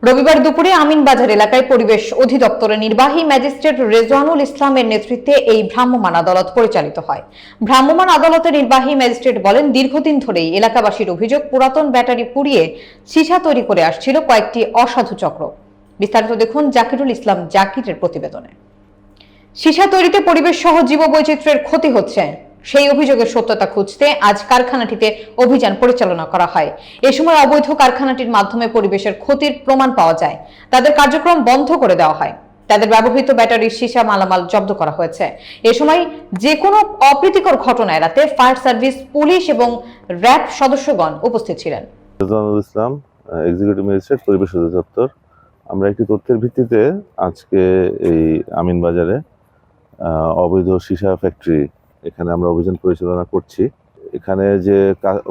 রবিবার দুপুরে আমিনবাজার এলাকায় পরিবেশ অধিদপ্তরের নির্বাহী ম্যাজিস্ট্রেট রেজওয়ানুল ইসলামের নেতৃত্বে এই ভ্রাম্যমাণ আদালত পরিচালিত হয়। ভ্রাম্যমাণ আদালতের নির্বাহী ম্যাজিস্ট্রেট বলেন, দীর্ঘদিন ধরেই এলাকাবাসীর অভিযোগ পুরাতন ব্যাটারি পুড়িয়ে সীসা তৈরি করে আসছিল কয়েকটি অসাধু চক্র। বিস্তারিত দেখুন জাকিরুল ইসলাম জাকিরের প্রতিবেদনে। সীসা তৈরিতে পরিবেশ সহ জীববৈচিত্র্যের ক্ষতি হচ্ছে, সেই অভিযোগের সত্যতা খুঁজতে আজ কারখানাটিতে অভিযান পরিচালনা করা হয়। এ সময় অবৈধ কারখানাটির মাধ্যমে পরিবেশের ক্ষতির প্রমাণ পাওয়া যায়। তাদের কার্যক্রম বন্ধ করে দেওয়া হয়। তাদের ব্যবহৃত ব্যাটারির সীসা মালামাল জব্দ করা হয়েছে। এ সময় যে কোনো অপ্রীতিকর ঘটনা এড়াতে ফায়ার সার্ভিস, পুলিশ এবং র্যাব সদস্যগণ উপস্থিত ছিলেন। রেজওয়ানুল ইসলাম, এক্সিকিউটিভ ম্যাজিস্ট্রেট, পরিবেশ অধিদপ্তর। আমরা একটি তথ্যের ভিত্তিতে আজকে এই আমিনবাজারে অবৈধ সীসা ফ্যাক্টরি এখানে আমরা অভিযান পরিচালনা করছি। এখানে যে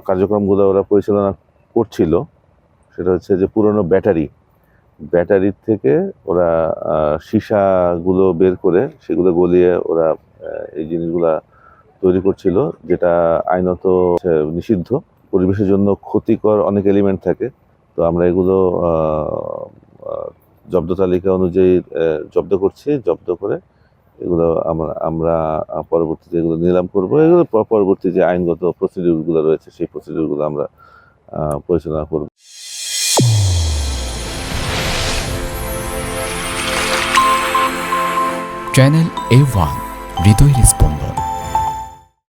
কার্যক্রমগুলো ওরা পরিচালনা করছিল সেটা হচ্ছে যে পুরনো ব্যাটারির থেকে ওরা সীসাগুলো বের করে সেগুলো গলিয়ে ওরা এই জিনিসগুলা তৈরি করছিল, যেটা আইনত নিষিদ্ধ। পরিবেশের জন্য ক্ষতিকর অনেক এলিমেন্ট থাকে, তো আমরা এগুলো জব্দ তালিকা অনুযায়ী জব্দ করছি। জব্দ করে এগুলো আমরা পরবর্তীতে এগুলো নিলাম করবো। এগুলো পরবর্তী যে আইনগত প্রসিডিউরগুলো রয়েছে সেই প্রসিডিউরগুলো আমরা পরিচালনা করব। চ্যানেল A1 হৃদয়ের স্পন্দন।